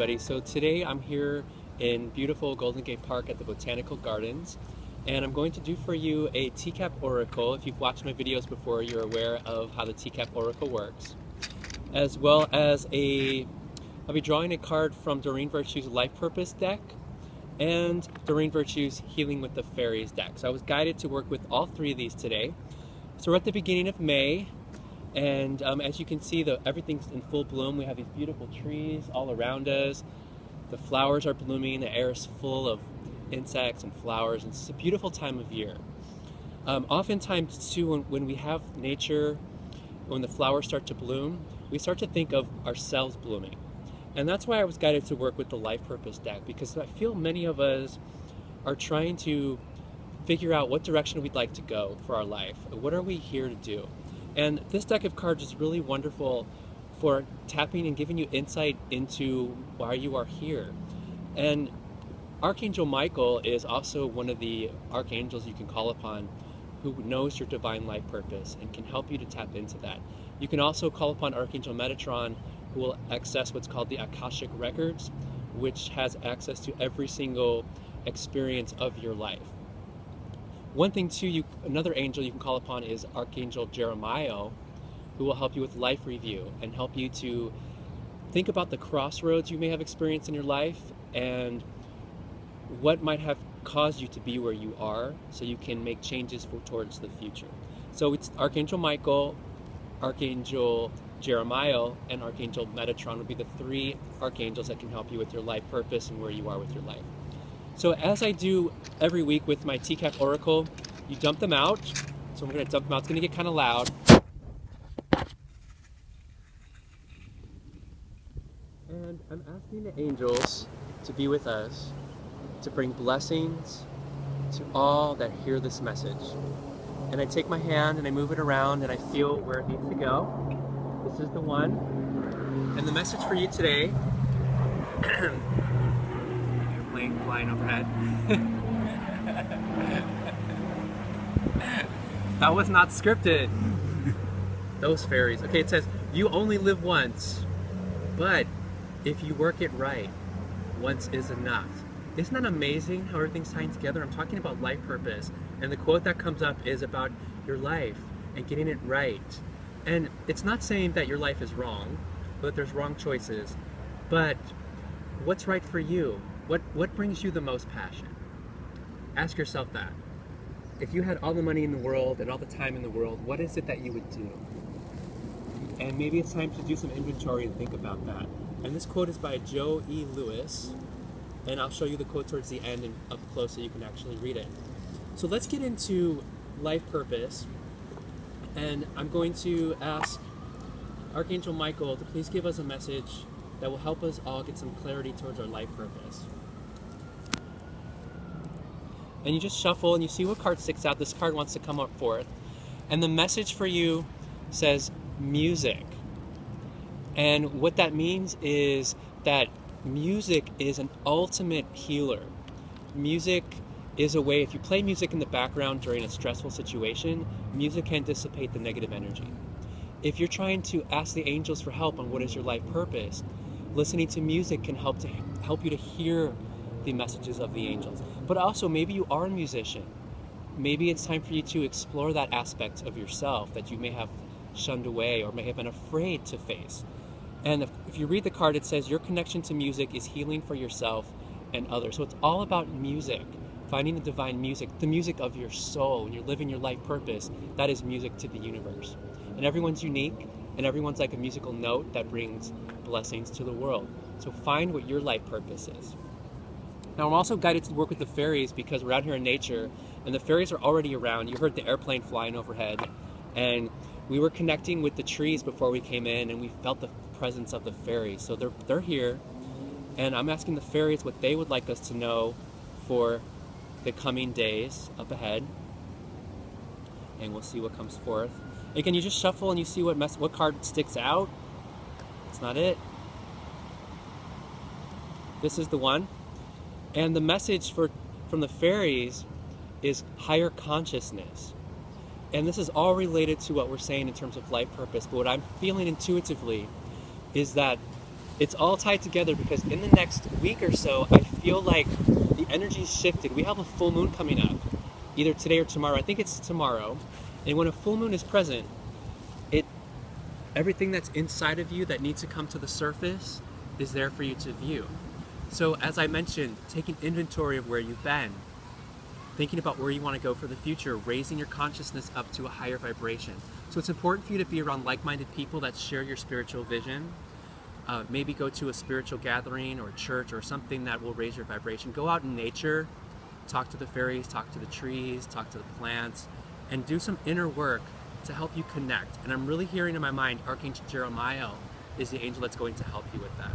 everybody. So today I'm here in beautiful Golden Gate Park at the Botanical Gardens, and I'm going to do for you a teacup oracle. If you've watched my videos before, you're aware of how the teacup oracle works. As well as I'll be drawing a card from Doreen Virtue's Life Purpose deck and Doreen Virtue's Healing with the Fairies deck. So I was guided to work with all three of these today. So we're at the beginning of May, and as you can see, everything's in full bloom. We have these beautiful trees all around us. The flowers are blooming, the air is full of insects and flowers, and it's a beautiful time of year. Oftentimes too, when we have nature, when the flowers start to bloom, we start to think of ourselves blooming. And that's why I was guided to work with the Life Purpose deck, because I feel many of us are trying to figure out what direction we'd like to go for our life. What are we here to do? And this deck of cards is really wonderful for tapping and giving you insight into why you are here. And Archangel Michael is also one of the archangels you can call upon who knows your divine life purpose and can help you to tap into that. You can also call upon Archangel Metatron, who will access what's called the Akashic Records, which has access to every single experience of your life. One thing too, another angel you can call upon is Archangel Jeremiah, who will help you with life review and help you to think about the crossroads you may have experienced in your life and what might have caused you to be where you are, so you can make changes towards the future. So it's Archangel Michael, Archangel Jeremiah, and Archangel Metatron would be the three archangels that can help you with your life purpose and where you are with your life. So as I do every week with my teacup oracle, you dump them out. So we're going to dump them out. It's going to get kind of loud. And I'm asking the angels to be with us, to bring blessings to all that hear this message. And I take my hand and I move it around and I feel where it needs to go. This is the one. And the message for you today, airplane flying overhead. That was not scripted. Those fairies. Okay, it says, you only live once, but if you work it right, once is enough. Isn't that amazing how everything's tying together? I'm talking about life purpose, and the quote that comes up is about your life and getting it right. And it's not saying that your life is wrong, but there's wrong choices, but what's right for you? What brings you the most passion? Ask yourself that. If you had all the money in the world and all the time in the world, what is it that you would do? And maybe it's time to do some inventory and think about that. And this quote is by Joe E. Lewis, and I'll show you the quote towards the end and up close so you can actually read it. So let's get into life purpose, and I'm going to ask Archangel Michael to please give us a message that will help us all get some clarity towards our life purpose. And you just shuffle and you see what card sticks out. This card wants to come up forth. And the message for you says music. And what that means is that music is an ultimate healer. Music is a way, if you play music in the background during a stressful situation, music can dissipate the negative energy. If you're trying to ask the angels for help on what is your life purpose, listening to music can help you to hear the messages of the angels. But also, maybe you are a musician. Maybe it's time for you to explore that aspect of yourself that you may have shunned away or may have been afraid to face. And if you read the card, it says your connection to music is healing for yourself and others. So it's all about music, finding the divine music, the music of your soul. When you're living your life purpose, that is music to the universe. And everyone's unique, and everyone's like a musical note that brings blessings to the world. So find what your life purpose is. Now I'm also guided to work with the fairies because we're out here in nature, and the fairies are already around. You heard the airplane flying overhead, and we were connecting with the trees before we came in, and we felt the presence of the fairies. So they're here, and I'm asking the fairies what they would like us to know for the coming days up ahead, and we'll see what comes forth. Again, you just shuffle and you see what card sticks out. It's not it. This is the one. And the message from the fairies is higher consciousness. And this is all related to what we're saying in terms of life purpose. But what I'm feeling intuitively is that It's all tied together because in the next week or so, I feel like the energy's shifted. We have a full moon coming up, either today or tomorrow. I think it's tomorrow. And when a full moon is present, everything that's inside of you that needs to come to the surface is there for you to view. So as I mentioned, taking inventory of where you've been, thinking about where you want to go for the future, raising your consciousness up to a higher vibration. So it's important for you to be around like-minded people that share your spiritual vision. Maybe go to a spiritual gathering or church or something that will raise your vibration. Go out in nature, talk to the fairies, talk to the trees, talk to the plants, and do some inner work to help you connect. And I'm really hearing in my mind, Archangel Jeremiah is the angel that's going to help you with that.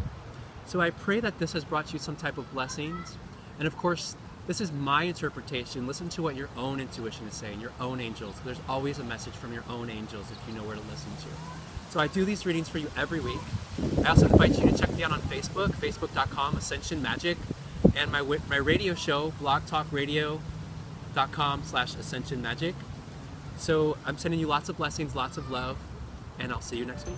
So I pray that this has brought you some type of blessings. And of course, this is my interpretation. Listen to what your own intuition is saying, your own angels. There's always a message from your own angels if you know where to listen to. So I do these readings for you every week. I also invite you to check me out on Facebook, facebook.com, Ascension Magic, and my radio show, blogtalkradio.com/Ascension Magic. So I'm sending you lots of blessings, lots of love, and I'll see you next week.